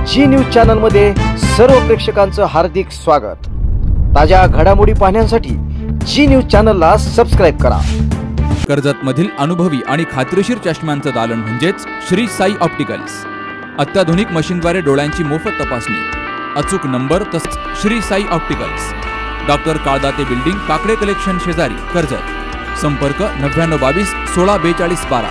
जी news channel मध्ये सर्व प्रेक्षकांचं हार्दिक स्वागत। ताज्या घडामोडी पाहण्यासाठी जी न्यूज चॅनलला सबस्क्राइब करा। कर्जत मधील अनुभवी आणि खात्रीशीर चष्म्यांचं दालन म्हणजेच श्री साई ऑप्टिकल्स। अत्याधुनिक मशीनद्वारे डोळ्यांची मोफत तपासणी, अचूक नंबर तसंच Shri Sai opticals, doctor Kaldate building, Kakade collection शेजारी, कर्जत। संपर्क 9922 16 42 12।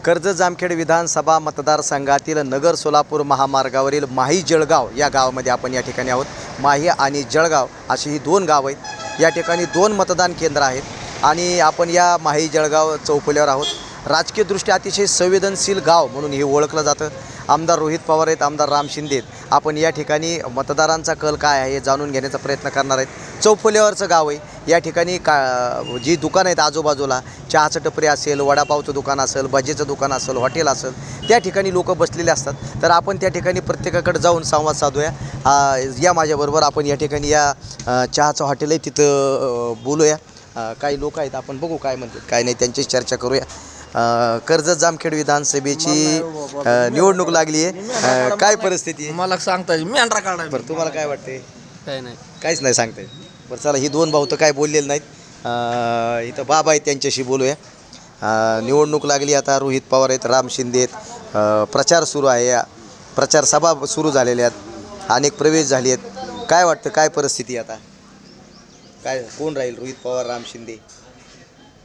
कर्जत जामखेड विधानसभा मतदारसंघातील नगर सोलापूर महामार्गावरील माही जळगाव या गावामध्ये आपण या ठिकाणी आहोत। माही आणि जळगाव अशी ही दोन गाव आहेत। या ठिकाणी दोन मतदान केंद्र आहेत आणि आपण या माही जळगाव चौफुल्यावर आहोत। राजकीयदृष्ट्या अतिशय संवेदनशील गाव म्हणून हे ओळखलं जातं। आमदार रोहित पवार आहेत, आमदार राम शिंदे आहेत। आपण या ठिकाणी मतदारांचा कल काय आहे हे जाणून घेण्याचा प्रयत्न करणार आहेत। चौफुल्यावरचं गाव आहे। या ठिकाणी जी दुकानं आहेत आजूबाजूला, चहाचं टपरी असेल, वडापावचं दुकान असेल, भजीचं दुकान असेल, हॉटेल असेल, त्या ठिकाणी लोक बसलेले असतात। तर आपण त्या ठिकाणी प्रत्येकाकडे जाऊन संवाद साधूया। या माझ्याबरोबर आपण या ठिकाणी या चहाचं हॉटेल आहे तिथं बोलूया। काही लोक आहेत, आपण बघू काय म्हणतात काय नाही, त्यांच्याशी चर्चा करूया। कर्जत जामखेड विधानसभेची निवडणूक लागली आहे, काय परिस्थिती आहे मला सांगता मी अंडरा काढाय। बरं, तुम्हाला काय वाटते? काय नाही, काहीच नाही सांगता येत। बरं चला, ही दोन भाऊ तर काय बोललेले नाहीत। इथं बाबा आहेत, त्यांच्याशी बोलूया। निवडणूक लागली आता, रोहित पवार आहेत, राम शिंदे आहेत, प्रचार सुरू आहे, प्रचार सभा सुरू झालेल्या आहेत, अनेक प्रवेश झाले आहेत। काय वाटतं, काय परिस्थिती आता? काय कोण राहील, रोहित पवार, राम शिंदे?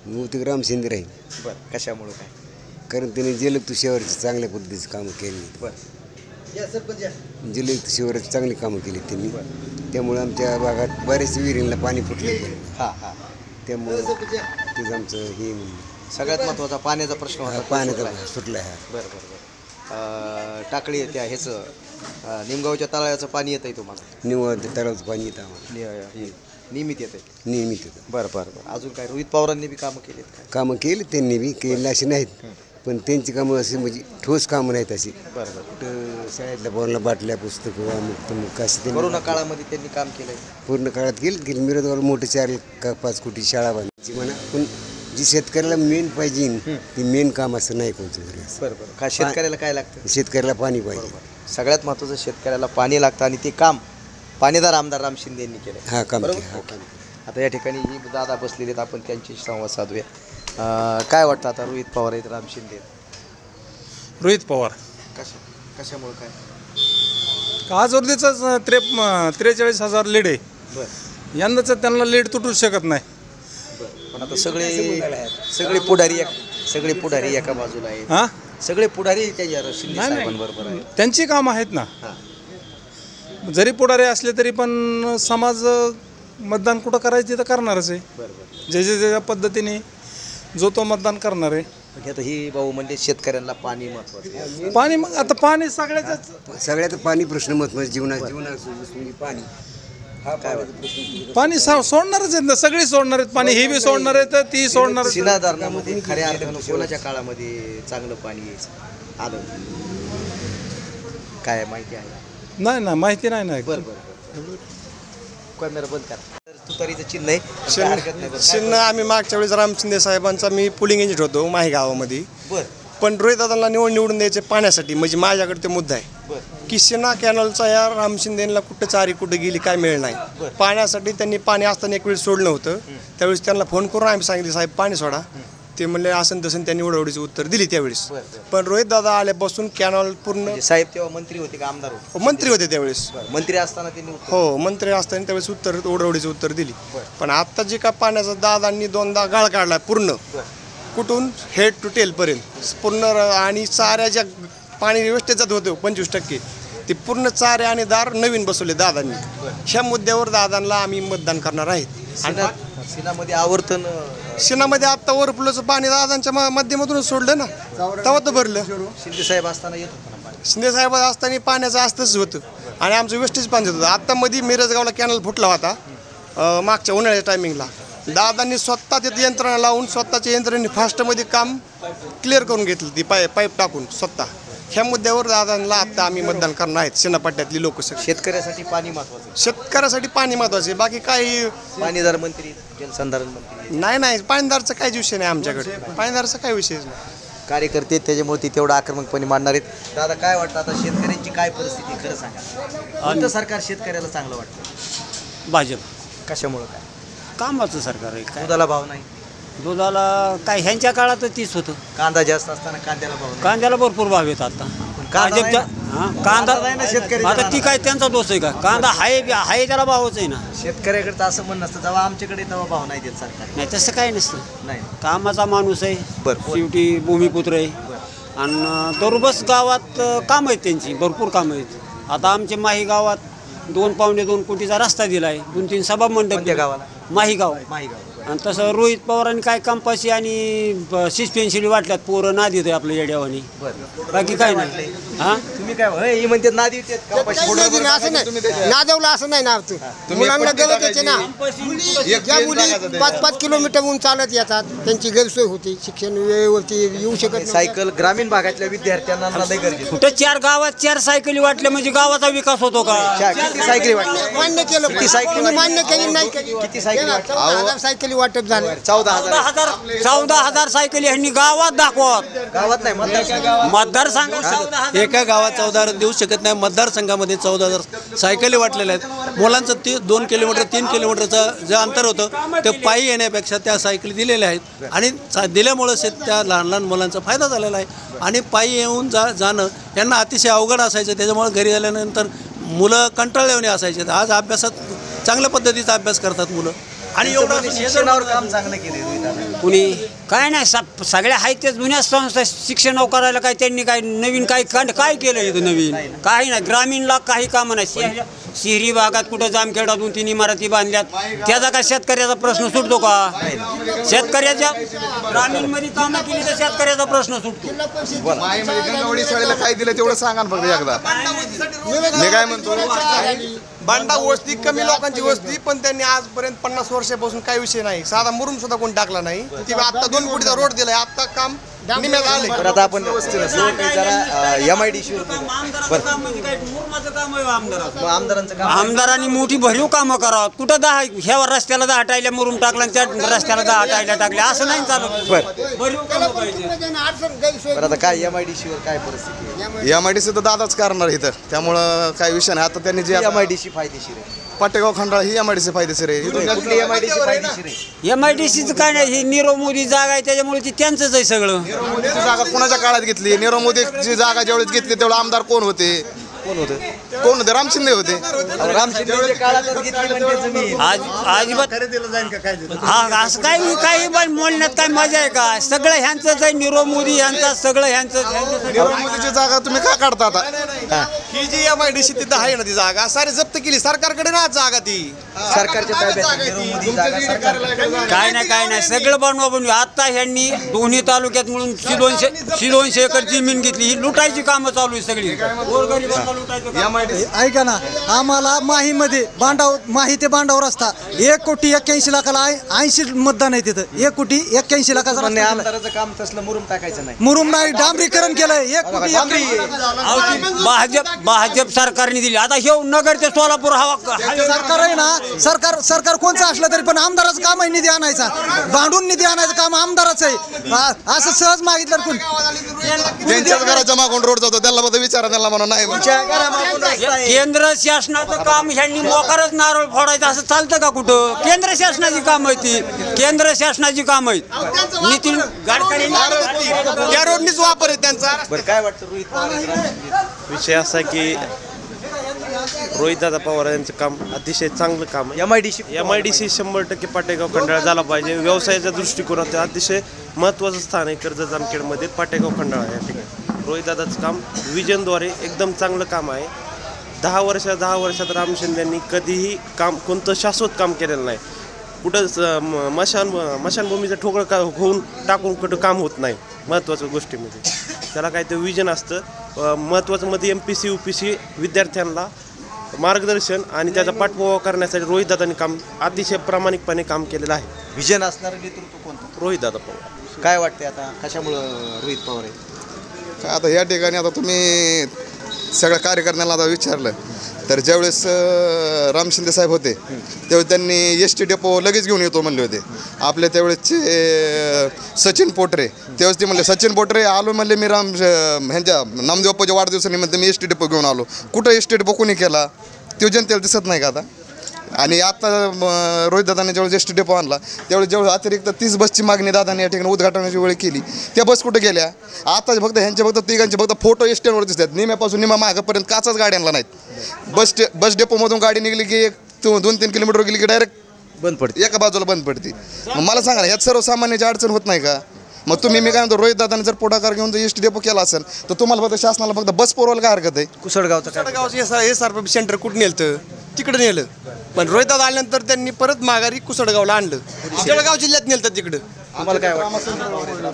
बहुतेक राम शिंदे राहील। बरं, कशामुळं काय? कारण त्याने जलयुक्त शिवारची चांगल्या पद्धतीची कामं केली। बरं, या सरपंच या। जलयुक्त शिवाराची चांगली कामं केली त्यांनी, त्यामुळे आमच्या भागात बरेच विहिरींना पाणी फुटले। हां हां, त्यामुळं तेच आमचं हे सगळ्यात महत्त्वाचा पाण्याचा प्रश्न होता, पाण्याचा सुटला आहे। बरं बरं बरं। टाकळी त्या ह्याचं निमगावच्या तळ्याचं पाणी येतं आहे तुम्हाला? निवड तळाचं पाणी येतं आम्हाला, नियमित येतं आहे? नियमित येतं। बरं बरं बरं। अजून काय रोहित पवारांनी बी कामं केलीत काय? कामं केली त्यांनी बी, केली अशी नाहीत, पण त्यांची कामं अशी म्हणजे ठोस कामं नाहीत अशी। बरं बरं। कुठं शाळेतल्या पोरांना बाटल्या, पुस्तकं, अमुक तमुक अशी त्यांनी कोरोना काळामध्ये त्यांनी काम केलं आहे? पूर्ण काळात केली मिरजवर मोठे 4 का 5 कोटी शाळा बांधायची म्हणा, पण जी शेतकऱ्याला मेन पाहिजे ती मेन काम असं नाही कोणतं तरी। बरं बरं। काय शेतकऱ्याला काय लागतं? शेतकऱ्याला पाणी पाहिजे, सगळ्यात महत्त्वाचं शेतकऱ्याला पाणी लागतं आणि ते काम पाणीदार आमदार राम शिंदे यांनी केलं। हा काम आता या ठिकाणी ही दादा बसलेले आहेत, आपण त्यांच्याशी संवाद साधूया। काय वाटतं आता, रोहित पवार आहेत, राम शिंदे आहेत? रोहित पवार। कशामुळे काय? आज वर्धेचा 43,000 लीड आहे। बरं यंदाचं त्यांना लीड तुटू शकत नाही। बरं, पण आता सगळे पुढारी एका बाजूला आहेत। हां, सगळे पुढारी त्याच्यावर शिंदे साहेबांबरोबर आहेत। त्यांची कामं आहेत ना। हां, जरी पुढारी असले तरी पण समाज मतदान कुठं करायचं तर करणारच आहे। बरं बरं। ज्या पद्धतीने जो तो मतदान करणार आहे। आता ही भाऊ म्हणजे शेतकऱ्यांना पाणी महत्त्वाचं आहे। पाणी, मग आता पाणी सगळ्यात पाणी प्रश्न महत्त्वाचा जीवनात पाणी हा काय वाटतं? पाणी सोडणारच आहेत ना, सगळी सोडणार आहेत पाणी, हे बी सोडणार आहेत, ती सोडणार। सिन्हा धरणामध्ये खऱ्या अर्थानं कोणाच्या काळामध्ये चांगलं पाणी आलं, काय माहिती आहे? नाही ना, माहिती नाही ना। बरं बरं। कॅमेरा बंद करा। तुतारीचं चिन्ह आहे, काय हरकत नाही। बरं, चिन्ह आम्ही मागच्या वेळेस राम शिंदे साहेबांचा मी पुलिंग एजंट होतो माही गावामध्ये, बरं पण रोहितदादांना निवडून द्यायचे पाण्यासाठी, म्हणजे माझ्याकडे ते मुद्दा आहे बरं। की सिन्हा कॅनलचा या राम शिंदेला कुठं चारी कुठं गेली काय मिळ नाही। पाण्यासाठी त्यांनी पाणी असताना एक वेळेस सोडलं होतं, त्यावेळेस त्यांना फोन करून आम्ही सांगितले साहेब पाणी सोडा, ते म्हणले असं तसं, त्यांनी उडवडीचं उत्तर दिली त्यावेळेस। पण रोहितदादा आल्यापासून कॅनल पूर्ण, साहेब तेव्हा मंत्री होते का आमदार होते? मंत्री होते त्यावेळेस। मंत्री असताना त्यांनी हो, मंत्री असताना त्यावेळेस उडवडीचं उत्तर दिली। पण आता जे का पाण्याचा दादांनी 2दा गाळ काढला पूर्ण, कुठून हेड टू टेल पर्यंत पूर्ण, आणि चाऱ्याच्या पाणी व्यवस्थित जात होतं 25%, ते पूर्ण चारे आणि दार नवीन बसवले दादांनी। ह्या मुद्द्यावर दादांना आम्ही मतदान करणार आहेत। आणि सिन्हामध्ये आवर्तन, सिन्हामध्ये आत्ता ओव्हरफ्लोचं पाणी दादांच्या माध्यमातूनच सोडलं ना, तेव्हा तर भरलं। शिंदे साहेब असताना येत होतं ना पाणी? शिंदे साहेब असताना पाण्याचं असतंच होतं आणि आमचं वेस्टेज पाणी होतं। आत्ता मध्ये मिरजगावला कॅनल फुटला होता मागच्या उन्हाळ्याच्या टायमिंगला, दादांनी स्वतः तिथे यंत्रणा लावून स्वतःच्या यंत्रणेने फास्टमध्ये काम क्लिअर करून घेतलं, ती पाईप टाकून स्वतः। ह्या मुद्द्यावर दादांना आता आम्ही मतदान करणार आहेत, सेनापट्ट्यातली लोक। शेतकऱ्यासाठी पाणी महत्त्वाचं, शेतकऱ्यासाठी पाणी महत्त्वाचं आहे, बाकी काही पाणीदार मंत्री, जलसंधारण मंत्री नाही। पाणीदारचा काहीच विषय नाही आमच्याकडे, पाणीदारचा काही विषयच नाही। कार्यकर्ते आहेत, त्याच्यामुळे ती तेवढं आक्रमकपणे मांडणार आहेत. दादा काय वाटतं आता शेतकऱ्यांची काय परिस्थिती खरं सांगा. कोणतं सरकार शेतकऱ्याला चांगलं वाटतं? भाजप कशामुळं काय? कामाचं सरकार आहे काय. दुधाला भाव नाही, दुधाला काय ह्यांच्या काळात तीच होतं. कांदा जास्त असताना कांद्याला भाव नाही. कांद्याला भरपूर भाव येत आता. कांदा भाजपच्या कांदा नाही ना शेतकरी. आता ती काय त्यांचा दोष आहे का. कांदा हाय त्याला भावच आहे ना. शेतकऱ्याकडे तर असं म्हणणं नसतं, जेव्हा आमच्याकडे तेव्हा भाव नाही देत सरकार. नाही तसं काय नसतं. नाही कामाचा माणूस आहे, बरं. शेवटी भूमिपुत्र आहे. आणि दररोज गावात कामं आहेत त्यांची, भरपूर कामं आहेत. आता आमच्या माही गावात 2.2 कोटीचा रस्ता दिला आहे, 2-3 सभा मंडप. कोणत्या गावाला? माही गाव. माहीगाव. आणि तसं रोहित पवारांनी काय कंपाशी आणि सिस्पेन्शिली वाटल्यात, पोरं ना देत आपलं येड्यावानी. बरं बाकी काय नाही. हा तुम्ही काय होय, ही म्हणते नादी येते का पैसे? असं नाही नादेवला असं नाही ना. मुलांना गरज यायचे ना. ज्या मुली 5-5 किलोमीटरहून चालत येतात त्यांची गैरसोय होती, शिक्षण वेळेवरती येऊ शकत नाही. सायकल ग्रामीण भागातल्या विद्यार्थ्यांना लय गरजेचं. कुठं 4 गावात 4 सायकली वाटल्या म्हणजे गावाचा विकास होतो का. किती सायकली वाटल्या? मान्य केलं किती सायकली तुम्ही मान्य वाटल्या? केली नाही केली. किती सायकली वाटल्या? 14,000 सायकली वाटप झाले. 14,000 सायकली ह्यांनी गावात दाखवत. गावात नाही मतदारसंघात 14,000. एका गावात 14,000 देऊ शकत नाही. मतदारसंघामध्ये 14,000 सायकली वाटलेल्या आहेत. मुलांचं 2 किलोमीटर 3 किलोमीटरचं जे अंतर होतं ते पायी येण्यापेक्षा त्या सायकली दिलेल्या आहेत. आणि दिल्यामुळं त्या लहान लहान मुलांचा फायदा झालेला आहे. आणि पायी येऊन जाणं यांना अतिशय अवघड असायचं. त्याच्यामुळे घरी आल्यानंतर मुलं कंटाळलेवणी असायचे. आज अभ्यासात चांगल्या पद्धतीचा अभ्यास करतात मुलं. आणि एवढं शिक्षणावर काम चांगलं केलं. कुणी काय नाही सगळ्या आहेत त्या जुन्या संस्था शिक्षण करायला काय त्यांनी काय नवीन काय केलं इथं नवीन काही नाही. ग्रामीणला काही कामं नाही. शहरी भागात कुठं जामखेडा 2-3 इमारती बांधल्यात, त्याचा काय शेतकऱ्याचा प्रश्न सुटतो का. शेतकऱ्याच्या ग्रामीणमध्ये कामं केली तर शेतकऱ्याचा प्रश्न सुटतो. गंगावडी शाळेला काय दिलं तेवढं सांगा ना फक्त एकदा. मी काय म्हणतो, बांडा वस्ती कमी लोकांची वस्ती, पण त्यांनी आजपर्यंत 50 वर्षापासून काही विषय नाही. साधा मुरुम सुद्धा कोण टाकला नाही. ती आता 2 कोटीचा रोड दिलाय, आता काम निम्यात आले. बरं आता आपण जरा MIDC आमदारांचं काम. आमदारांनी मोठी भरीव कामं करावं. कुठं 10 ह्या रस्त्याला 10 टायल्या मुरुम टाकला आणि त्या रस्त्याला 10 टायल्या टाकल्या असं नाही चालत. भरीव कामं पाहिजे. बरं आता काय MIDC वर काय परिस्थिती आहे? MIDC तर दादाच करणार इथं, त्यामुळं काही विषय नाही. आता त्यांनी जे MIDC फायदेशीर आहे. पाटेगाव खंडाळा ही MIDC फायदेशीर आहे. कुठली MIDC फायदेशीर आहे? MIDCचं काय नाही, ही नीरव मोदी जागा आहे त्याच्यामुळे ती त्यांचंच आहे सगळं. मोदीची जागा कोणाच्या काळात घेतली? नीरव मोदीची जागा ज्यावेळेस घेतली त्यावेळेस आमदार कोण होते? कोण होते? राम शिंदे होते. राम शिंदेच्या काळातच घेतली म्हणजे जमीन. अजिबात हा असं काही बोलण्यात काय मजा आहे का. सगळं ह्यांचंच आहे. नीरव मोदी ह्यांचा सगळं ह्यांचं. नीरव मोदीची जागा तुम्ही का काढता आता? ही जी MIDC तिथं आहे ना, ती जागा सारी जप्त केली सरकारकडे ना. जागा ती सरकारच्या ताब्यात. काय नाही सगळं बनवा. आता ह्यांनी दोन्ही तालुक्यात मिळून 200 एकर जमीन घेतली. ही लुटायची कामं चालू आहे सगळी. ऐका ना, आम्हाला माहीमध्ये माही ते बांडाव रस्ता 1,81,00,000 80 मतदान आहे तिथं. 1,81,00,000 आमदाराचं काम तसलं मुरुम टाकायचं नाही. मुरुम नाही, डांबरीकरण केलंय. 1,81,00,000 भाजप सरकारने दिली. आता हे नगर ते सोलापूर सरकार आहे ना. सरकार कोणचं असलं तरी पण आमदाराचं काम आहे निधी आणायचा. भांडून निधी आणायचं काम आमदाराचं आहे. असं सहज मागितलं कोण. त्यांच्याच घराच्या मागून रोड जातो, त्याला बघा विचारा, त्याला म्हणा नाही. केंद्र शासनाचं काम ह्यांनी मोकारच नारळ फोडायचं असं चालतं का कुठं. केंद्र शासनाची काम आहे ती. केंद्र शासनाची काम आहेत. नितीन गडकरी त्या रोडनीच वापर आहे त्यांचा. बरं काय वाटतं रोहित पवार? विषय असा की रोहितदादा पवार यांचं काम अतिशय चांगलं काम आहे. MIDC 100% पाटेगाव खंडाळा झाला पाहिजे. व्यवसायाच्या दृष्टिकोनात अतिशय महत्त्वाचं स्थान आहे कर्जत जामखेडमध्ये पाटेगाव खंडाळा या ठिकाणी. रोहितदादाचं काम विजनद्वारे एकदम चांगलं काम आहे. 10 वर्षात राम शिंदेंनी कधीही काम कोणतं शाश्वत काम केलेलं नाही. कुठं मशानभूमीचं ठोकळं होऊन टाकून कुठं काम होत नाही. महत्त्वाच्या गोष्टीमध्ये त्याला काय ते विजन असतं. महत्त्वाचं मध्ये MPC UPC विद्यार्थ्यांना मार्गदर्शन आणि त्याचा पाठपुरावा करण्यासाठी रोहितदादांनी काम अतिशय प्रामाणिकपणे काम केलेलं आहे. विजन असणारं नेतृत्व कोणतं? रोहितदादा पवार. काय वाटतंय आता कशामुळं रोहित पवार आहे? काय आता या ठिकाणी आता तुम्ही सगळ्या कार्यकर्त्यांना आता विचारलं तर ज्यावेळेस राम शिंदे साहेब होते त्यावेळेस त्यांनी एस टी डेपो लगेच घेऊन येतो म्हणले होते. आपले त्यावेळेसचे सचिन पोटरे त्यावेळेस ते म्हणले सचिन पोटरे आलो म्हणले मी ह्यांच्या नामदेव बाप्पाच्या वाढदिवसानिमित्त मी एस टी डेपो घेऊन आलो. कुठं एस टी डेपो कोणी केला तो जनतेला दिसत नाही का आता. आणि आता रोहित दादाने ज्यावेळेस एस टी डेपो आणला त्यावेळेस ज्यावेळेस अतिरिक्त 30 बसची मागणी दादाने या ठिकाणी उद्घाटनाची वेळ केली. त्या बस कुठे गेल्या? आता फक्त ह्यांचे फक्त तिघांचे फक्त फोटो एस टीवर दिसतात. निम्यापासून निम्या मागपर्यंत काचाच गाड्यांना नाहीत. बस डेपोमधून गाडी निघली की 2-3 किलोमीटर गेली की डायरेक्ट बंद पडते, एका बाजूला बंद पडते. मग मला सांगा ह्यात सर्वसामान्याची अडचण होत नाही का? मग तुम्ही मी काय म्हणतो रोहित दादाने जर पुढाकार घेऊन जर एस टी डेपो केला असेल तर तुम्हाला फक्त शासनाला फक्त बस पुरवायला काय हरकत आहे? कुसडगावचं SRP सेंटर कुठं नेलं तिकडे नेलं, पण रोहितदादा आल्यानंतर त्यांनी परत माघारी कुसडगावला आणलं. जळगाव जिल्ह्यात नेलं तिकडं. तुम्हाला काय वाटतं?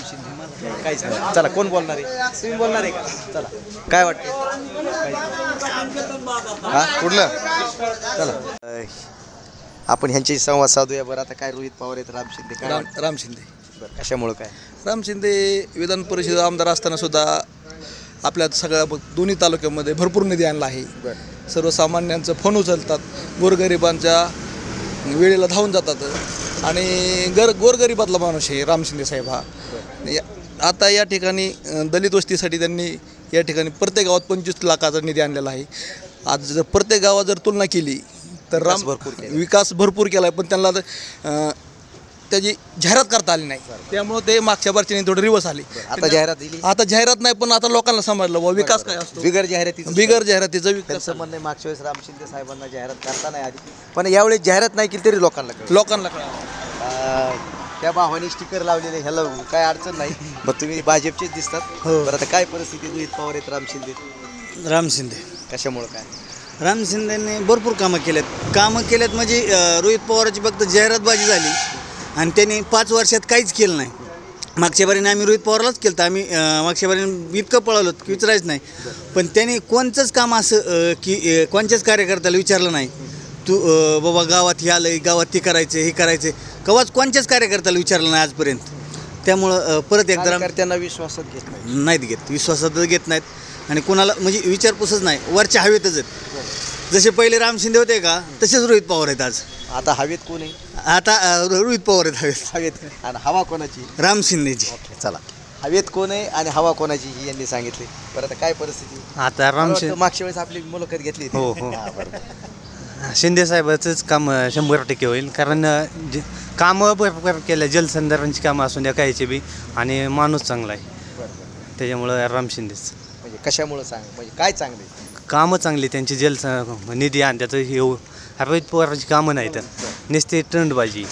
काय सांगा? चला कोण बोलणार आहे? तुम्ही बोलणार आहे का? चला काय वाटतं? हा कुठलं चला आपण ह्यांच्याशी संवाद साधूया. बरं आता काय रोहित पवार आहेत, राम शिंदे काय वाटतं? राम शिंदे. बरं कशामुळं काय? राम शिंदे विधान परिषद आमदार असताना सुद्धा आपल्या सगळ्या दोन्ही तालुक्यामध्ये भरपूर निधी आणला आहे. सर्वसामान्यांचं फोन उचलतात, गोरगरिबांच्या वेळेला धावून जातात आणि गोरगरिबातला माणूस आहे राम शिंदे साहेब हा. आता या ठिकाणी दलित वस्तीसाठी त्यांनी या ठिकाणी प्रत्येक गावात 25 लाखाचा निधी आणलेला आहे. आज जर प्रत्येक गावात जर तुलना केली तर विकास भरपूर केला आहे, पण त्यांना त्याची जाहिरात करता आली नाही. त्यामुळे ते मागच्या वर्षी थोडं रिवर्स आली. आता जाहिरात दिली, आता जाहिरात नाही, पण आता लोकांना समजलं बाबा विकास काय असतो. बिगर जाहिरातीचा विकास म्हणणं मागच्या वेळेस राम शिंदे साहेबांना जाहिरात करता नाही आली, पण यावेळेस जाहिरात नाही केली तरी लोकांना कळलं. त्या भावानी स्टिकर लावलेले ह्याला काय अडचण नाही. मग तुम्ही भाजपचेच दिसतात. बरं आता काय परिस्थिती रोहित पवार आहेत, राम शिंदे? राम शिंदे. कशामुळं काय? राम शिंदेने भरपूर कामं केलेत म्हणजे रोहित पवाराची फक्त जाहिरातबाजी झाली आणि त्यांनी 5 वर्षात काहीच केलं नाही. मागच्या बारीने आम्ही रोहित पवारलाच केलं तर आम्ही मागच्या बारीने इतकं पळालो की विचारायचं नाही, पण त्यांनी कोणचंच काम असं की कोणत्याच कार्यकर्त्याला विचारलं नाही तू बाबा गावात हे आलं, गावात ते करायचं हे करायचं, कवाच कोणत्याच कार्यकर्त्याला विचारलं नाही आजपर्यंत. त्यामुळं परत एकदा त्यांना विश्वासात घेत नाहीत घेत, विश्वासातच घेत नाहीत आणि कोणाला म्हणजे विचारपूसच नाही, वरच्या हवेतच आहेत. जसे पहिले राम शिंदे होते का तसेच रोहित पवार आहेत आज. आता हवेत कोण आहे? आता रोहित पवार आहेत हवेत. आणि हवा कोणाची? राम शिंदेची. चला हवेत कोण आहे आणि हवा कोणाची ही यांनी सांगितली. बरं आता काय परिस्थिती? आता राम शिंदे मागच्या वेळेस आपली मुलाखत घेतली. हो हो शिंदे साहेबाचंच काम 100% होईल, कारण कामं भरपूर केलं, जलसंधारणाची कामं असून द्या कायचे बी, आणि माणूस चांगला आहे त्याच्यामुळं राम शिंदेच. म्हणजे कशामुळं सांग, म्हणजे काय चांगले कामं चांगली त्यांची, निधी आणि त्याचं हे रोहित पवारांची कामं नाही तर नुसते ट्रेंडबाजी,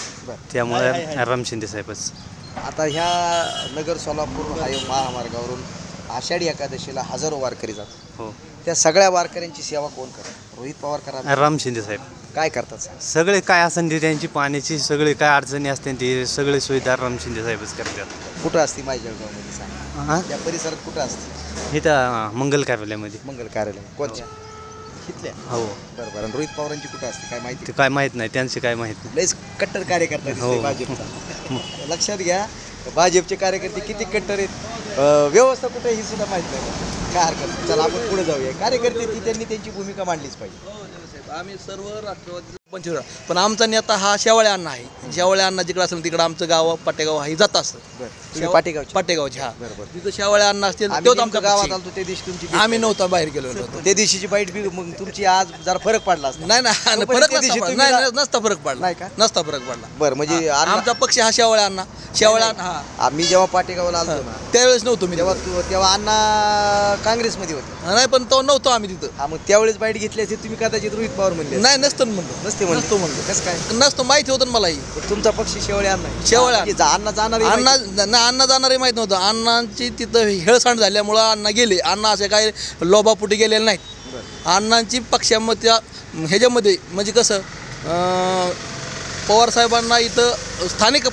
त्यामुळे राम शिंदे साहेबच. आता ह्या नगर सोलापूर महामार्गावरून आषाढी एकादशीला हजारो वारकरी जातात. हो, त्या सगळ्या वारकऱ्यांची सेवा कोण करतात? रोहित पवार करा, राम शिंदे साहेब. काय करतात? सगळे काय असेल ते त्यांची पाण्याची सगळे काय अडचणी असते ते सगळे सुविधा राम शिंदे साहेबच करतात. कुठं असते माझ्या जळगावमध्ये सांग? हां, या परिसरात कुठं असते? इथं मंगल कार्यालयामध्ये. मंगल कार्यालय कोणत्या? इथल्या? हो. बरं बरं. रोहित पवारांची कुठं असते काय माहिती? ते काय माहीत नाही, त्यांचे काय माहीत नाही. लयच कट्टर कार्यकर्ता दिसते भाजपचा. लक्षात घ्या भाजपचे कार्यकर्ते किती कट्टर आहेत. व्यवस्था कुठे ही सुद्धा माहीत नाही. काय हरकत नाही, चला आपण पुढे जाऊया. कार्यकर्ते ती त्यांनी त्यांची भूमिका मांडलीच पाहिजे. आम्ही सर्व राष्ट्रवादी पण आमचा नेता हा शेवाळे अण्णा आहे. शेवाळे अण्णा जिकडे असेल तिकडे आमचं गाव पाटेगाव हे जात असतं. पाटेगावचे हा तिथं शेवाळे अण्णा असतील तेच आमच्या गावात आलतो त्या दिवशी तुमची आम्ही नव्हता बाहेर गेलो नव्हतो. त्या दिवशीची बाईट बी मग तुमची आज जरा फरक पडला असता. नाही फरक नसता फरक पडला नाही का? नसता फरक पडला. बरं म्हणजे आमचा पक्ष हा शेवाळे अण्णा हा. आम्ही जेव्हा पाटेगावला आलतो ना त्यावेळेस नव्हतो मी, तेव्हा अण्णा काँग्रेसमध्ये होते. नाही पण तो नव्हतो आम्ही तिथं. हा मग त्यावेळेस बाईट घेतली असते तुम्ही कदाचित रोहित पवार म्हणले. नाही नसतं म्हणलं, नसते म्हणलं. कसं काय नसतं माहिती होतं मलाही. तुमचा पक्ष शेवळे अण्णा शेवळे अण्णा जाणार अण्णा जाणारे माहित नव्हतं. अण्णांची तिथं हेळसांड झाल्यामुळं अण्णा गेले. अण्णा असे काय लोभापुटी गेलेले नाहीत. अण्णांची पक्षामध्ये ह्याच्यामध्ये म्हणजे कसं पवारसाहेबांना इथं स्थानिक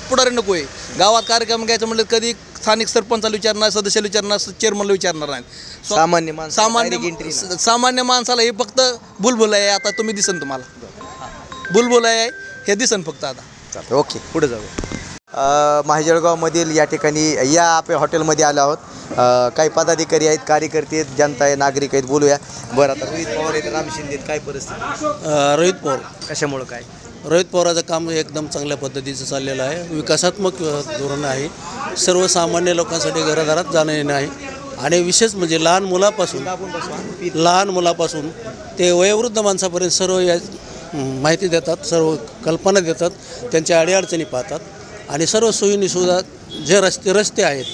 पुढारी नको आहे. गावात कार्यक्रम घ्यायचं म्हटलं कधी स्थानिक सरपंचाला विचारणार, सदस्याला विचारणार, चेअरमनला विचारणार नाही. सामान्य माणसाला हे फक्त बुलबुल आहे. आता तुम्ही दिसन, तुम्हाला बुलबुल आहे हे दिसन फक्त. आता ओके पुढे जाऊ. माहीजळगावमधील या ठिकाणी या आपल्या हॉटेलमध्ये आलो आहोत. काही पदाधिकारी आहेत, कार्यकर्ते आहेत, जनता आहे, नागरिक आहेत. बोलूया. बरं, आता रोहित पवार आहेत, राम शिंदे आहेत, काय परिस्थिती? रोहित पवार कशामुळं काय? रोहित पवाराचं काम एकदम चांगल्या पद्धतीचं चाललेलं आहे. विकासात्मक धोरण आहे. सर्वसामान्य लोकांसाठी घरादारात जाणं येणं आहे. आणि विशेष म्हणजे लहान मुलापासून ते वयोवृद्ध माणसापर्यंत सर्व या माहिती देतात, सर्व कल्पना देतात, त्यांच्या अडीअडचणी पाहतात आणि सर्व सोयीनी सुद्धा जे रस्ते आहेत,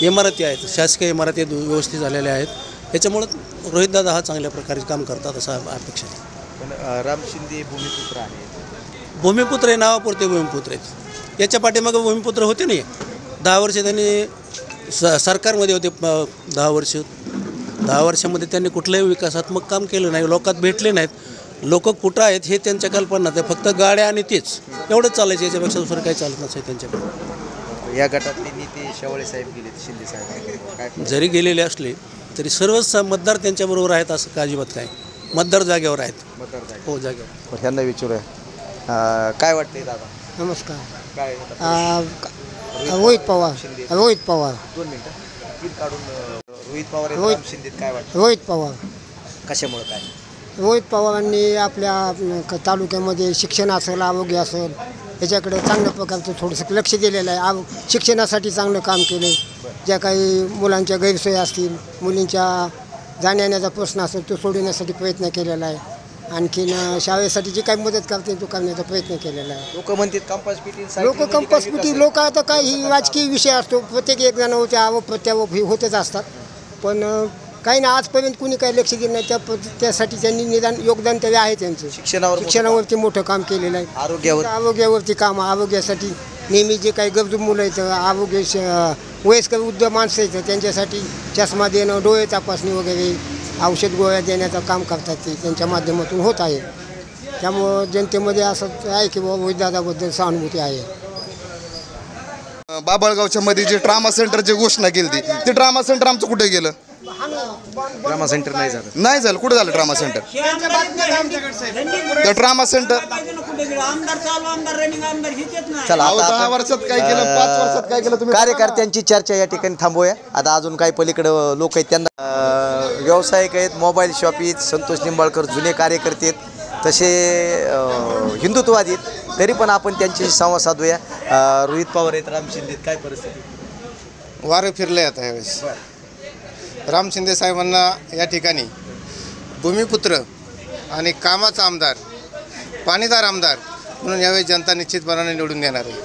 इमारती आहेत, शासकीय इमारती व्यवस्थित झालेल्या आहेत. याच्यामुळं रोहितदादा हा चांगल्या प्रकारे काम करतात असं अपेक्षा आहे. पण राम शिंदे भूमिपुत्र आहेत. भूमिपुत्र आहे, नावापुरते भूमिपुत्र आहेत. याच्या पाठीमागं भूमिपुत्र होते नाही. 10 वर्ष त्यांनी सरकारमध्ये होते. 10 वर्षामध्ये त्यांनी कुठलंही विकासात्मक काम केलं नाही. लोकात भेटले नाहीत. लोक कुठं आहेत हे त्यांच्या कल्पना नाही. फक्त गाड्या आणि तेच एवढंच चालायचं. याच्यापेक्षा दुसरं काही चालत नसेल त्यांच्याकडे. या गटातले नेते शेवाळे साहेब गेले, शिंदे साहेब काय जरी गेलेले असले तरी सर्वच मतदार त्यांच्याबरोबर आहेत असं का अजिबात काय. मतदार जागेवर आहेत. हो, जागेवर. ह्यांना विचारूया. काय वाटतंय दादा? नमस्कार. काय रोहित पवार. 2 मिनिटं कील काढून रोहित पवार आहेत, राम शिंदे काय वाटतं? रोहित पवार. कशामुळे काय? रोहित पवारांनी आपल्या तालुक्यामध्ये शिक्षण असेल, आरोग्य असेल, याच्याकडे चांगल्या प्रकारचं थोडंसं लक्ष दिलेलं आहे. शिक्षणासाठी चांगलं काम केलं आहे. ज्या काही मुलांच्या गैरसोयी असतील, मुलींच्या जाण्याचा प्रश्न असेल तो सोडवण्यासाठी प्रयत्न केलेला आहे. आणखीन शाळेसाठी जी काही मदत करते तो करण्याचा प्रयत्न केलेला आहे. लोक म्हणतात कंपास पिटी लोक आता काही राजकीय विषय असतो. प्रत्येक एक जणांवरच्या आवक प्रत्यावक होतच असतात. पण काही ना आजपर्यंत कुणी काही लक्ष दिलं नाही. त्यासाठी त्यांनी निदान योगदान तरी आहे त्यांचं. शिक्षणावरती मोठं काम केलेलं आहे. आरोग्यावरती काम. आरोग्यासाठी नेहमी जे काही गरजू मुलं आहेत, वयस्कर वृद्ध माणसं आहेत, त्यांच्यासाठी चष्मा देणं, डोळे तपासणी वगैरे, औषध गोळ्या देण्याचं काम करतात. ते त्यांच्या माध्यमातून होत आहे. त्यामुळं जनतेमध्ये असं आहे की बाबा रोहितदादाबद्दल सहानुभूती आहे. बाबळगावच्या मध्ये जे ट्रामा सेंटरची घोषणा केली ते ट्रामा सेंटर आमचं कुठे गेलं? ट्रामा सेंटर नाही झालं. कुठे झालं ट्रामा सेंटर? त्या ट्रामा सेंटर 10 वर्षात काय केलं, 5 वर्षात काय केलं? तुम्ही कार्यकर्त्यांची चर्चा या ठिकाणी थांबूया. आता अजून काही पलीकडं लोक आहेत, त्यांना व्यावसायिक आहेत, मोबाईल शॉप आहेत, संतोष निंबाळकर जुने कार्यकर्ते आहेत, तसे हिंदुत्ववादी आहेत. तरी पण आपण त्यांच्याशी संवाद साधूया. रोहित पवार आहेत, राम शिंदे काय परिस्थिती? वारं फिरले आता यावेळेस. राम शिंदे साहेबांना या ठिकाणी भूमिपुत्र आणि कामाचा आमदार, पाणीदार आमदार म्हणून यावेळी जनता निश्चितपणाने निवडून देणार आहे.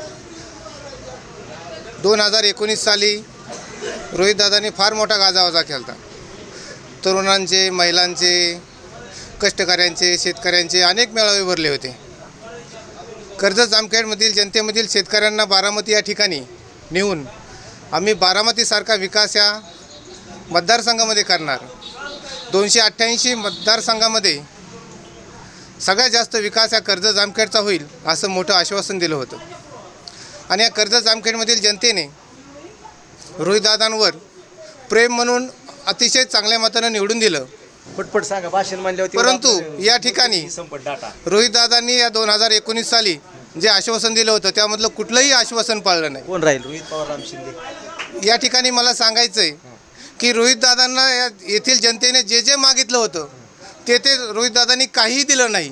2019 साली रोहितदादांनी फार मोठा गाजावाजा केला. तरुणांचे, महिलांचे, कष्टकऱ्यांचे, शेतकऱ्यांचे अनेक मेळावे भरले होते. कर्जत जामखेडमधील जनतेमधील शेतकऱ्यांना बारामती या ठिकाणी नेऊन आम्ही बारामतीसारखा विकास या मतदारसंघामध्ये करणार. 288 मतदारसंघामध्ये सगळ्यात जास्त विकास या कर्जत जामखेडचा होईल असं मोठं आश्वासन दिलं होतं. आणि या कर्जत जामखेडमधील जनतेने रोहितदादांवर प्रेम म्हणून अतिशय चांगल्या मतानं निवडून दिलं. पटपट सांगा, भाषण मांडल्यावर. परंतु या ठिकाणी रोहितदादांनी या 2019 साली जे आश्वासन दिलं होतं त्यामधलं कुठलंही आश्वासन पाळलं नाही. कोण राहील, रोहित पवार, राम शिंदे? या ठिकाणी मला सांगायचं आहे की रोहितदादांना येथील जनतेने जे जे मागितलं होतं ते रोहितदादांनी काहीही दिलं नाही.